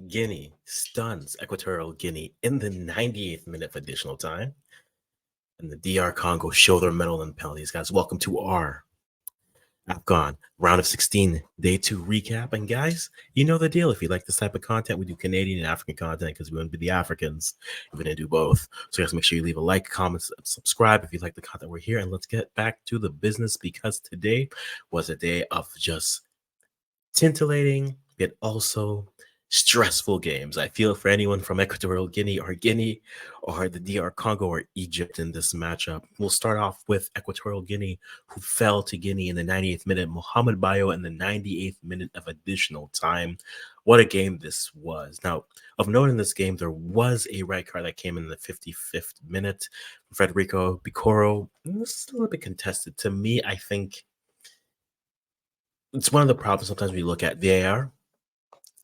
Guinea stuns Equatorial Guinea in the 98th minute of additional time. And the DR Congo show their medal and penalties. Guys, welcome to our AFCON round of 16 day 2 recap. And guys, you know the deal. If you like this type of content, we do Canadian and African content because we want to be the Africans. We're going to do both. So guys, make sure you leave a like, comment, subscribe if you like the content we're here. And let's get back to the business because today was a day of just titillating, yet also stressful games. I feel for anyone from Equatorial Guinea or the DR Congo or Egypt in this matchup. We'll start off with Equatorial Guinea, who fell to Guinea in the 98th minute. Mohamed Bayo in the 98th minute of additional time. What a game this was. Now, of note in this game, there was a red card that came in the 55th minute. Federico Bicoro. This is a little bit contested. To me, I think it's one of the problems sometimes we look at VAR.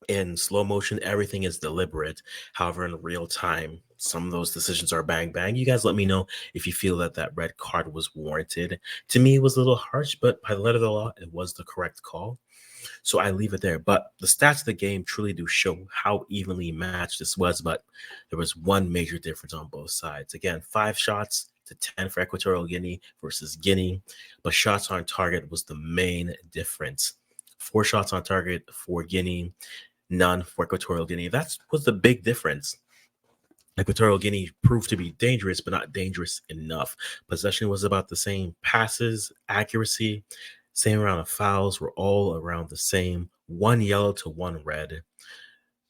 In slow motion, everything is deliberate. However, in real time, some of those decisions are bang bang. You guys let me know if you feel that that red card was warranted. To me, it was a little harsh, but by the letter of the law, it was the correct call. So I leave it there. But the stats of the game truly do show how evenly matched this was. But there was one major difference on both sides. Again, 5 shots to 10 for Equatorial Guinea versus Guinea. But shots on target was the main difference. 4 shots on target for Guinea, none for Equatorial Guinea. That was the big difference. Equatorial Guinea proved to be dangerous, but not dangerous enough. Possession was about the same. Passes, accuracy, same amount of fouls were all around the same. 1 yellow to 1 red.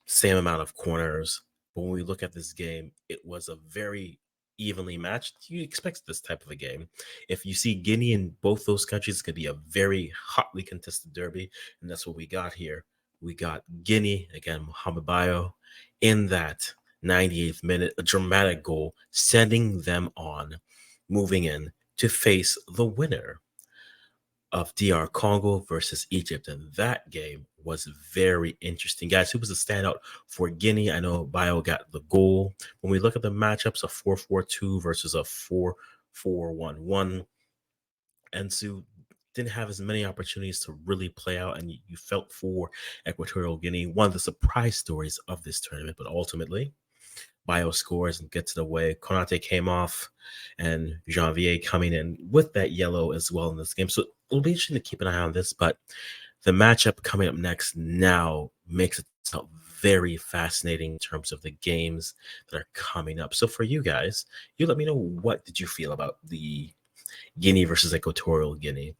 Same amount of corners. But when we look at this game, it was a very evenly matched. You expect this type of a game. If you see Guinea in both those countries, it's going to be a very hotly contested derby. And that's what we got here. We got Guinea, again, Mohamed Bayo, in that 98th minute, a dramatic goal, sending them on, moving in to face the winner of DR Congo versus Egypt. And that game was very interesting. Guys, who was the standout for Guinea? I know Bayo got the goal. When we look at the matchups, a 4-4-2 versus a 4-4-1-1, Ensu didn't have as many opportunities to really play out, and you felt for Equatorial Guinea, one of the surprise stories of this tournament. But ultimately, Bio scores and gets it away. Konate came off, and Janvier coming in with that yellow as well in this game. So it'll be interesting to keep an eye on this. But the matchup coming up next now makes it very fascinating in terms of the games that are coming up. So for you guys, you let me know, what did you feel about the Guinea versus Equatorial Guinea?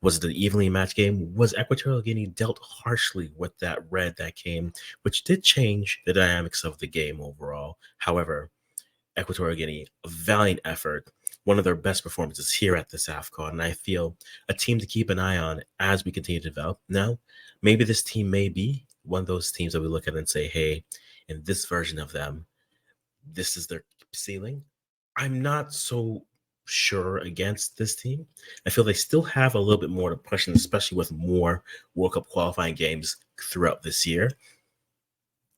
Was it an evenly matched game? Was Equatorial Guinea dealt harshly with that red that came, which did change the dynamics of the game overall? However, Equatorial Guinea, a valiant effort, one of their best performances here at this AFCON, and I feel a team to keep an eye on as we continue to develop. Now, maybe this team may be one of those teams that we look at and say, hey, in this version of them, this is their ceiling. I'm not so sure against this team. I feel they still have a little bit more to push, and especially with more World Cup qualifying games throughout this year.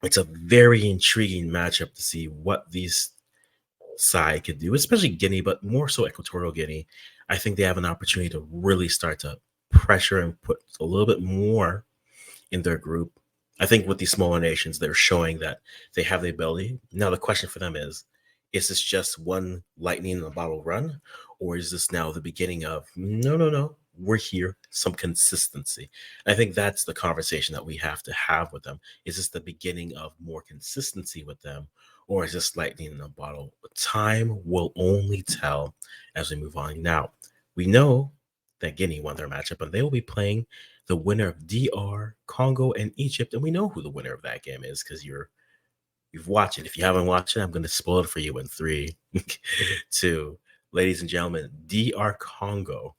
It's a very intriguing matchup to see what these side could do, especially Guinea, but more so Equatorial Guinea. I think they have an opportunity to really start to pressure and put a little bit more in their group. I think with these smaller nations, they're showing that they have the ability. Now, the question for them is this just one lightning in a bottle run? Or is this now the beginning of, no, we're here, some consistency? I think that's the conversation that we have to have with them. Is this the beginning of more consistency with them? Or is this lightning in a bottle? Time will only tell as we move on. Now, we know that Guinea won their matchup, and they will be playing the winner of DR, Congo, and Egypt. And we know who the winner of that game is because you've watched it. If you haven't watched it, I'm going to spoil it for you in 3, 2. Ladies and gentlemen, DR Congo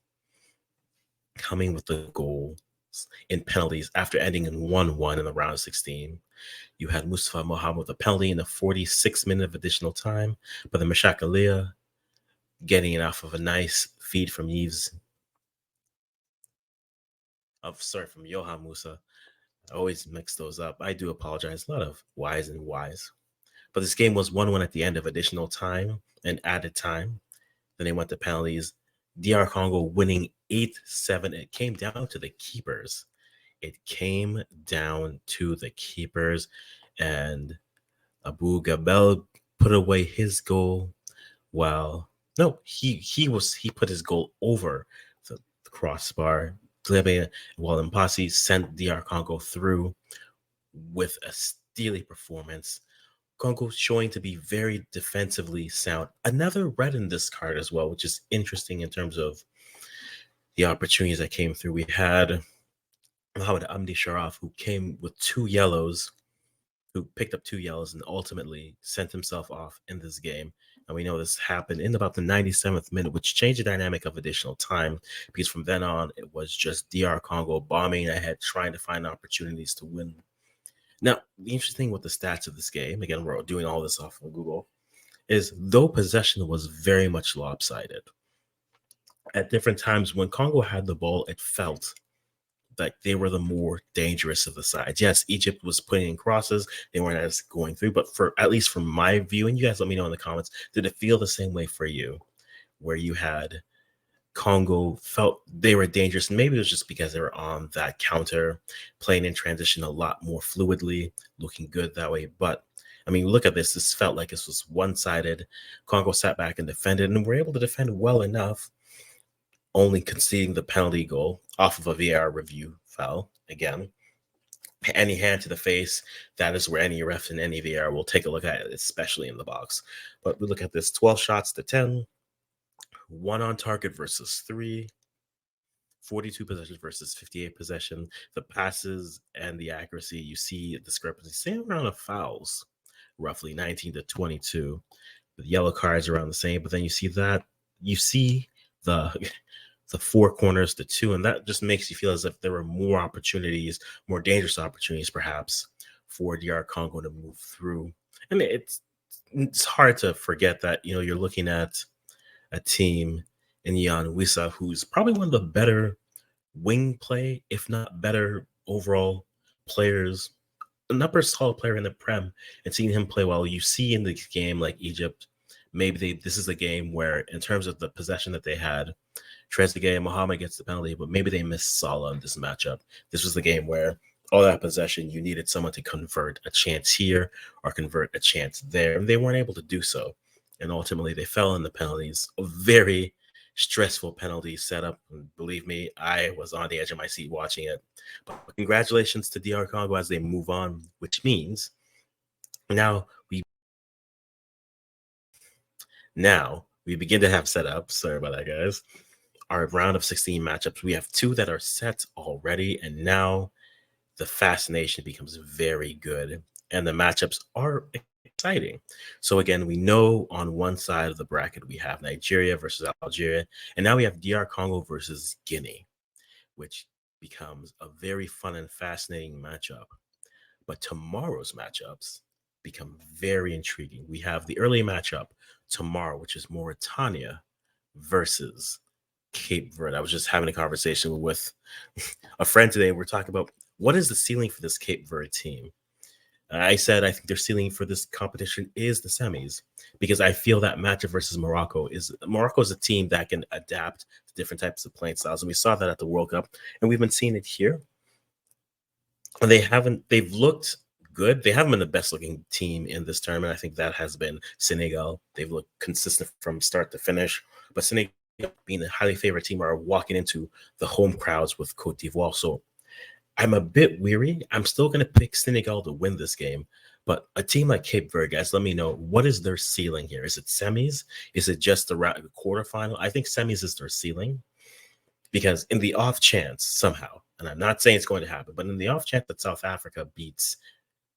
coming with the goals in penalties after ending in 1-1 in the round of 16. You had Mustafa Mohammed with a penalty in the 46th minute of additional time, but the Mashakalia getting it off of a nice feed from from Johan Musa. I always mix those up. I do apologize. A lot of Y's and Y's. But this game was 1-1 at the end of additional time and added time. Then they went to penalties. DR Congo winning 8-7. It came down to the keepers. and Abu Gabel put away his goal while no, he put his goal over the crossbar. While Mpasi sent DR Congo through with a steely performance. Congo showing to be very defensively sound. Another red in this card as well, which is interesting in terms of the opportunities that came through. We had Mohamed Amdi Sharaf, who came with 2 yellows, who picked up 2 yellows and ultimately sent himself off in this game. And we know this happened in about the 97th minute, which changed the dynamic of additional time, because from then on, it was just DR Congo bombing ahead, trying to find opportunities to win. Now, the interesting thing with the stats of this game, again, we're doing all this off of Google, is though possession was very much lopsided, at different times when Congo had the ball, it felt like they were the more dangerous of the sides. Yes, Egypt was putting in crosses, they weren't as going through, but for at least from my view, and you guys let me know in the comments, did it feel the same way for you, where you had Congo felt they were dangerous? And maybe it was just because they were on that counter, playing in transition a lot more fluidly, looking good that way. But I mean, look at this. This felt like this was one-sided. Congo sat back and defended, and were able to defend well enough, only conceding the penalty goal off of a VAR review foul. Again, any hand to the face, that is where any ref and any VAR will take a look at it, especially in the box. But we look at this: 12 shots to 10, 1 on target versus 3, 42 possessions versus 58 possession. The passes and the accuracy, you see a discrepancy, same amount of fouls, roughly 19 to 22. The yellow cards around the same, but then you see the the 4 corners to 2, and that just makes you feel as if there were more opportunities, more dangerous opportunities, perhaps, for DR Congo to move through. And it's hard to forget that you're looking at a team in Jan Wissa, who's probably one of the better wing play, if not better overall players, an upper solid player in the Prem, and seeing him play well. You see in the game like Egypt, maybe this is a game where, in terms of the possession that they had, Trezeguet and Mohamed gets the penalty, but maybe they missed Salah in this matchup. This was the game where all that possession, you needed someone to convert a chance here or convert a chance there, and they weren't able to do so. And ultimately, they fell in the penalties. A very stressful penalty setup. And believe me, I was on the edge of my seat watching it. But congratulations to DR Congo as they move on, which means now we begin to have setups. Sorry about that, guys. Our round of 16 matchups. We have 2 that are set already, and now the fascination becomes very good, and the matchups are exciting. So again, we know on one side of the bracket we have Nigeria versus Algeria, and now we have DR Congo versus Guinea, which becomes a very fun and fascinating matchup. But tomorrow's matchups become very intriguing. We have the early matchup tomorrow, which is Mauritania versus Cape Verde. I was just having a conversation with a friend today. We're talking about what is the ceiling for this Cape Verde team. I said I think their ceiling for this competition is the semis, because I feel that matchup versus Morocco is a team that can adapt to different types of playing styles, and we saw that at the World Cup, and we've been seeing it here. They've looked good. They haven't been the best looking team in this tournament. I think that has been Senegal. They've looked consistent from start to finish, but Senegal, being a highly favored team, are walking into the home crowds with Cote d'Ivoire. So I'm a bit weary. I'm still going to pick Senegal to win this game, but a team like Cape Verde, guys, let me know, what is their ceiling here? Is it semis? Is it just the quarterfinal? I think semis is their ceiling, because in the off chance somehow, and I'm not saying it's going to happen, but in the off chance that South Africa beats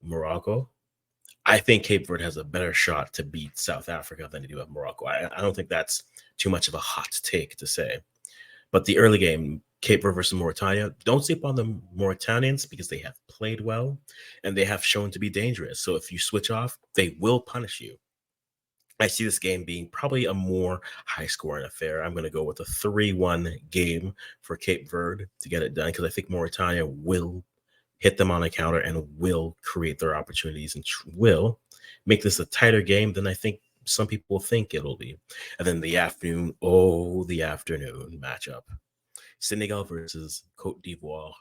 Morocco, I think Cape Verde has a better shot to beat South Africa than they do at Morocco. I don't think that's too much of a hot take to say. But the early game, Cape Verde versus Mauritania, don't sleep on the Mauritanians, because they have played well and they have shown to be dangerous. So if you switch off, they will punish you. I see this game being probably a more high-scoring affair. I'm going to go with a 3-1 game for Cape Verde to get it done, because I think Mauritania will hit them on a counter and will create their opportunities and will make this a tighter game than I think some people think it'll be. And then the afternoon matchup, Senegal versus Cote d'Ivoire.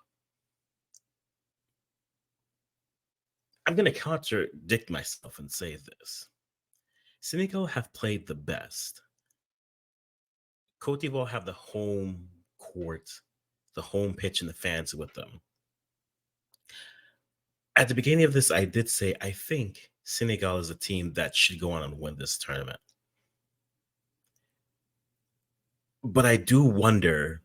I'm going to contradict myself and say this. Senegal have played the best. Cote d'Ivoire have the home court, the home pitch, and the fans with them. At the beginning of this, I did say I think Senegal is a team that should go on and win this tournament. But I do wonder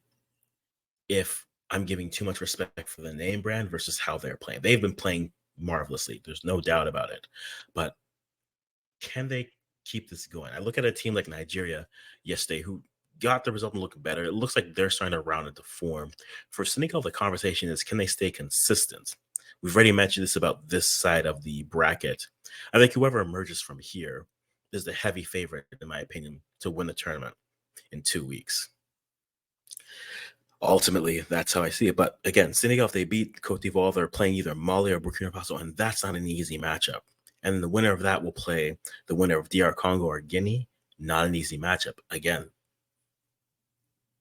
if I'm giving too much respect for the name brand versus how they're playing. They've been playing marvelously. There's no doubt about it. But can they keep this going? I look at a team like Nigeria yesterday who got the result and look better. It looks like they're starting to round into form. For Senegal, the conversation is, can they stay consistent? We've already mentioned this about this side of the bracket. I think whoever emerges from here is the heavy favorite, in my opinion, to win the tournament in 2 weeks. Ultimately, that's how I see it. But again, Senegal, if they beat Cote d'Ivoire, they're playing either Mali or Burkina Faso, and that's not an easy matchup. And the winner of that will play the winner of DR Congo or Guinea. Not an easy matchup. Again,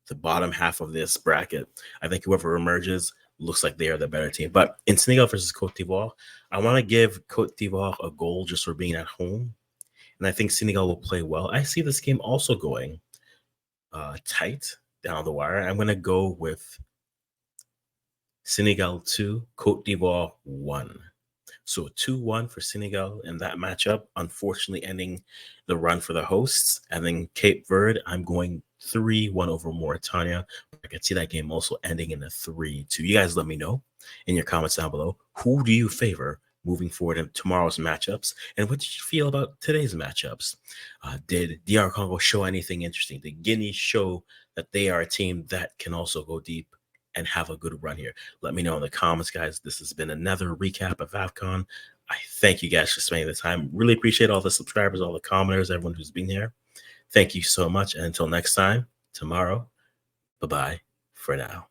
the bottom half of this bracket, I think whoever emerges looks like they are the better team. But in Senegal versus Cote d'Ivoire, I want to give Cote d'Ivoire a goal just for being at home. And I think Senegal will play well. I see this game also going tight down the wire. I'm going to go with Senegal 2, Cote d'Ivoire 1. So 2-1 for Senegal in that matchup, unfortunately ending the run for the hosts. And then Cape Verde, I'm going 3-1 over Mauritania. I can see that game also ending in a 3-2. You guys let me know in your comments down below. Who do you favor moving forward in tomorrow's matchups? And what did you feel about today's matchups? Did DR Congo show anything interesting? Did Guinea show that they are a team that can also go deep and have a good run here? Let me know in the comments, guys. This has been another recap of AFCON. I thank you guys for spending the time. Really appreciate all the subscribers, all the commenters, everyone who's been here. Thank you so much. And until next time, tomorrow, bye-bye for now.